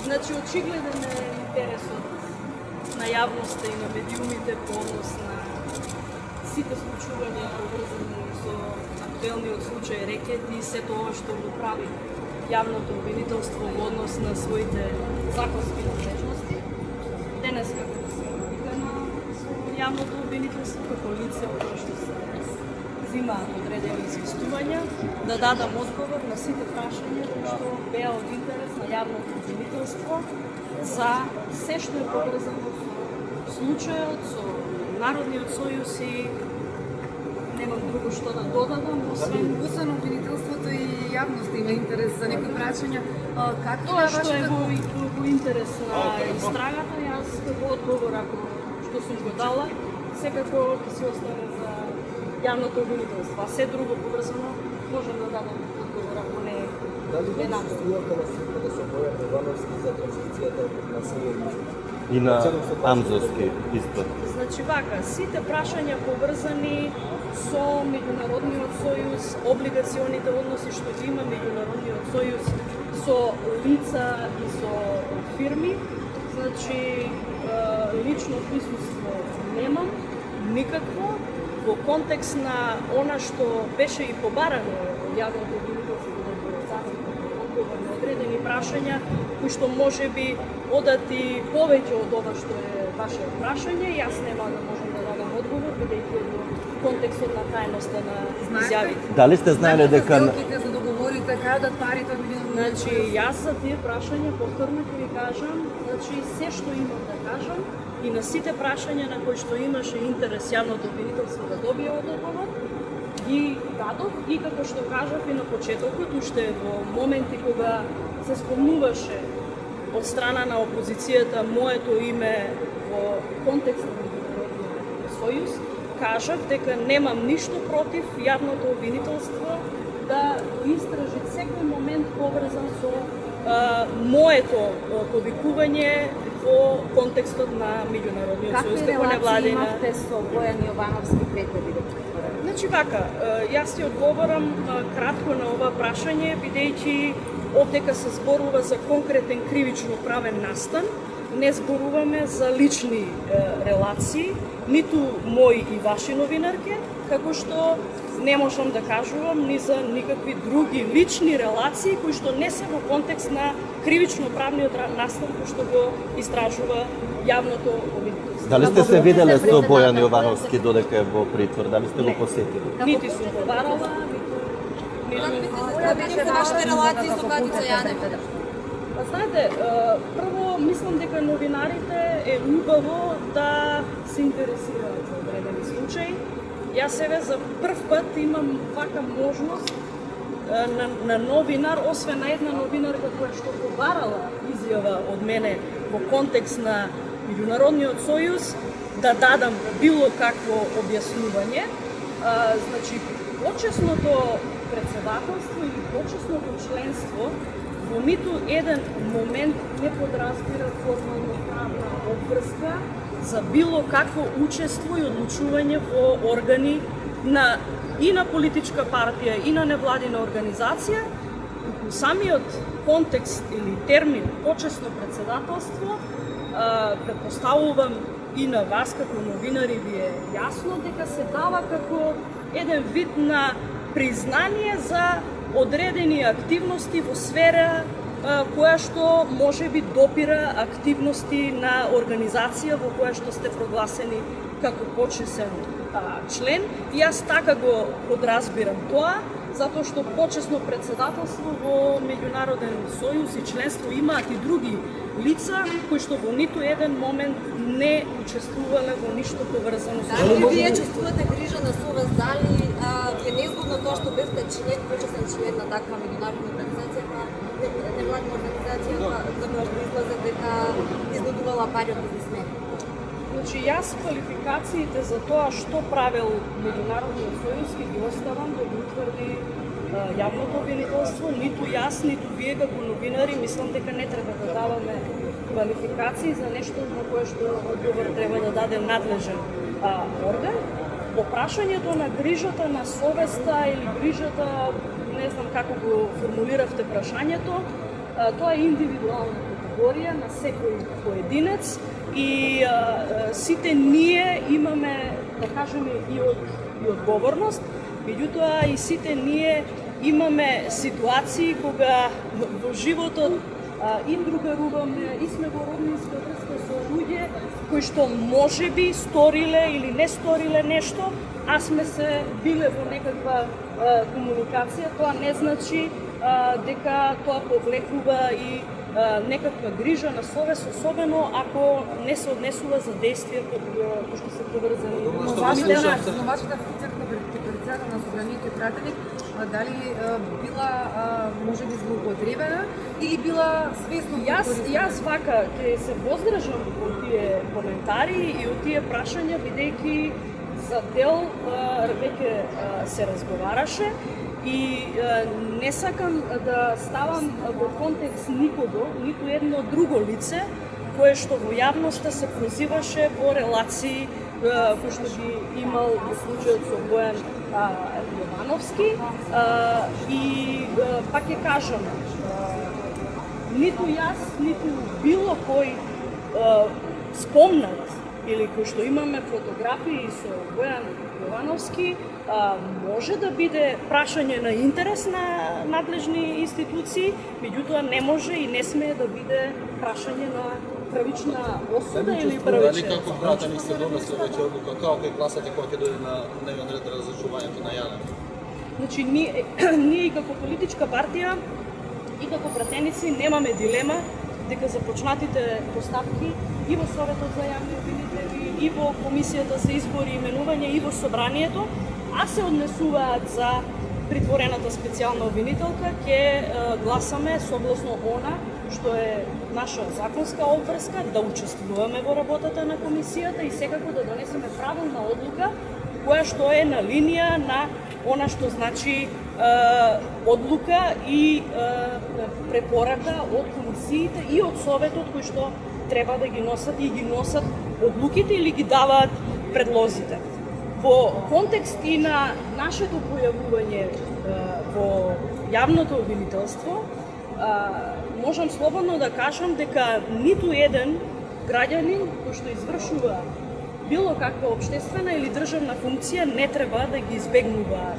Значи, очигледен е интересот на јавноста и на медиумите по однос на сите случувања поврзани со актуелниот случај рекет и се тоа што го прави јавното обвинителство во однос на своите законски надлежности. Денес како се вика на јавното обвинителство како лице кое што се взимаат одредени известувања, да дадам одговор на сите прашања кои што беа од интерес на јавното обвинителство за се што е поврзано со случајот, со Народниот сојуз и немам друго што да додадам, освен обвинителството и јавноста има интерес за некои прашања. Тоа што е во интерес на истрагата, јас како одговор, ако што сум го дала, секако ќе си остане за јавното обвинителство, а се друго поврзано можам да дадам одговор, ако не Дали струјата на сите да се Бојан Јовановски за транзицијата на Северни? И на Амзовски исто. Значи вака, сите прашања поврзани со Меѓународниот сојуз, облигационите односи што ги има Меѓународниот сојуз со лица и со фирми, значи лично присуство немам никакво во контекст на она што беше и побарано јавното обвинителство да го одговор на одредени прашања кои што можеби одат и повеќе од ова што е ваше прашање, јас нема да можам да дадам одговор бидејќи во контекстот на тајноста на изјавите. Дали сте знаеле дека сделките за договорите каде парите од милиони? Значи јас за тие прашања повторно ќе ви кажам, значи се што имам да кажам и на сите прашања на кои што имаше интерес јавното обвинителство да добие одговор, ги дадов и како што кажав и на почетокот, уште во моменти кога се спомнуваше од страна на опозицијата моето име во контекст на Меѓународниот сојуз, кажав дека немам ништо против јавното обвинителство да истражи секој момент поврзан со моето повикување во контекстот на Меѓународниот сојуз како невладина. Какви релации имавте со Бојан Јовановски пред да бидете? Значи вака, јас ти одговорам кратко на ова прашање, бидејќи овдека се зборува за конкретен кривично правен настан, не зборуваме за лични релации, ниту мои и ваши новинарке, како што не можам да кажувам ни за никакви други лични релации кои што не се во контекст на кривично-правниот настан кој што го истражува јавното обвинителство. Дали сте се виделе со Бојан Јовановски додека е во притвор? Дали сте го посетили? Нити сум го барала, Која беше вашата релација со Катица Јанев? Знаете, прво мислам дека новинарите е убаво да се интересираат за одредени случаи. Јас себе за прв пат имам вака можност на новинар, освен на една новинарка која што побарала изјава од мене во контекст на Меѓународниот сојуз, да дадам било какво објаснување. Значи, почесното председателство или почесното членство во ниту еден момент не подразбира формално правна обврска за било какво учество и одлучување во органи и на политичка партија и на невладина организација. Самиот контекст или термин почесно председателство претпоставувам и на вас како новинари ви е јасно дека се дава како еден вид на признание за одредени активности во сфера која што можеби допира активности на организација во која што сте прогласени како почесен член. И јас така го подразбирам тоа, затоа што почесно председателство во Меѓународен сојуз и членство имаат и други лица кои што во ниту еден момент не учествувале во ништо поврзано со Дали вие чувствувате грижа на совест, дали е незгодно тоа што бевте член, почесен член на таква меѓународна организација, невладна организација, за која што излезе дека изнудувала пари од бизнисмени? Значи, јас квалификациите за тоа што правел Меѓународниот сојуз ги оставам да ги утврди јавното обвинителство, ниту јас, ниту вие како новинари мислам дека не треба да даваме квалификации за нешто на кое што одговор треба да даде надлежен орган. По прашањето на грижата на совеста или грижата, не знам како го формулиравте прашањето, тоа е индивидуална категорија, на секој поединец и сите ние имаме, да кажеме, и одговорност, меѓутоа и сите ние имаме ситуации кога во животот и другаруваме, и сме во роднинска врска со луѓе кои што можеби сториле или не сториле нешто, а сме се биле во некаква комуникација. Тоа не значи дека тоа повлекува и некаква грижа на совест, особено ако не се однесува за действија кои што се поврзани. Но вашата функција како председател на собранието и пратеник, дали била можеби злоупотребена или била свесно? Јас вака ќе се воздржам од тие коментари и од тие прашања, бидејќи за дел веќе се разговараше и не сакам да ставам во контекст никого, ниту едно друго лице кое што во јавноста се прозиваше во релации кои што ги имал во случајот со Бојан Јовановски и пак ќе кажам, ниту јас, ниту било кој спомнат или кој што имаме фотографии со Бојан Јовановски, може да биде прашање на интерес на надлежни институции, меѓутоа не може и не смее да биде прашање на правична осуда или правичен. Дали како пратеник се донесе веќе одлука, како ќе гласате кога ќе дојде на дневен ред разрешувањето на Јанев? Значи, ние и како политичка партија и како пратеници немаме дилема дека започнатите поставки и во Советот за јавни обвинители, и во Комисијата за избори и именување, и во Собранието, а се однесуваат за притворената специјална обвинителка, ќе гласаме согласно она што е наша законска обврска, да учествуваме во работата на комисијата и секако да донесеме правилна одлука која што е на линија на она што значи одлука и препорака од комисиите и од Советот кои што треба да ги носат и ги носат одлуките или ги даваат предлозите. Во контекст и на нашето појавување во јавното обвинителство, можам слободно да кажам дека ниту еден граѓанин кој што извршува било каква општествена или државна функција не треба да ги избегнува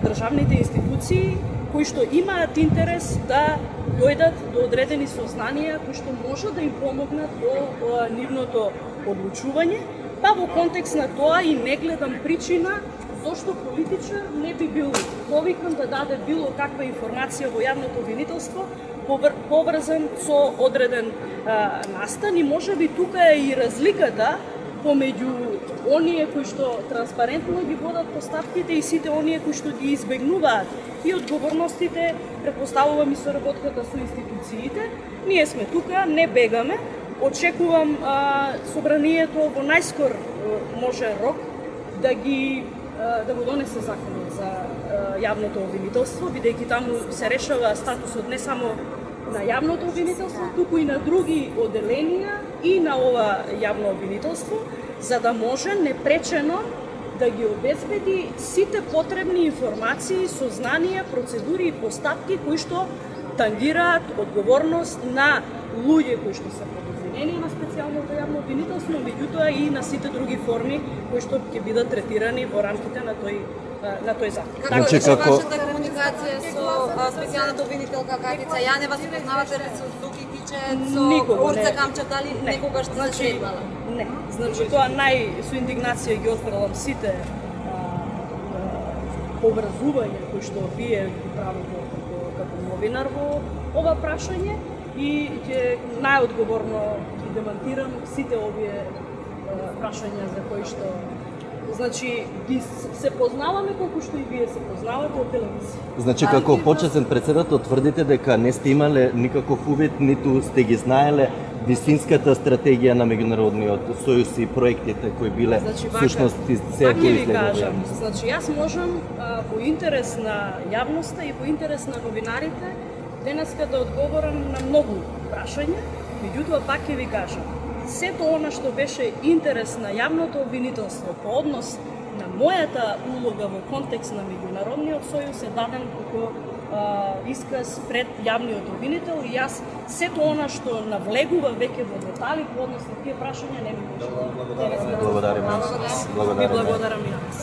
државните институции кои што имаат интерес да дојдат до одредени сознанија кои што може да им помогнат во нивното одлучување, па во контекст на тоа и не гледам причина зошто политичар не би бил повикан да даде било каква информација во јавното обвинителство поврзан со одреден настан и можеби тука е и разликата помеѓу оние кои што транспарентно ги водат поставките и сите оние кои што ги избегнуваат и одговорностите, претпоставувам и соработката со институциите. Ние сме тука, не бегаме. Очекувам собранието во најскор може рок да го донесе законот за јавното обвинителство, бидејќи таму се решава статусот не само на јавното обвинителство, туку и на други оделенија и на ова јавно обвинителство, за да може непречено да ги обезбеди сите потребни информации, сознанија, процедури и поставки кои што тангираат одговорност на луѓе кои што се подозрени на специјалното јавно обвинителство, меѓутоа и на сите други форми кои што ќе бидат третирани во рамките на тој закон. Како беше вашата комуникација со специјалната обвинителка Катица Јанева? Се познавате ли со Дуки Тичец, со Орца Камчев, дали некогаш сте се сретнала? Не, значи тоа со индигнација ги отфрлам сите поврзувања кои што вие ги правите како новинар во ова прашање и ќе најодговорно ги демантирам сите овие прашања за кои што значи ги се познаваме колку што и вие се познавате од телевизија. Значи како почесен председател тврдите дека не сте имале никаков увид, ниту сте ги знаеле вистинската стратегија на меѓународниот сојуз и проектите кои биле всушност се кои изгледува. Значи јас можам во интерес на јавноста и во интерес на новинарите денеска да одговорам на многу прашања, меѓутоа пак ќе ви кажам, сето она што беше интерес на јавното обвинителство по однос на мојата улога во контекст на меѓународниот сојуз е даден како исказ пред јавниот обвинител и јас сето она што навлегува веќе во детали по однос на тие прашања не ми може да Благодарим. Ви благодарам.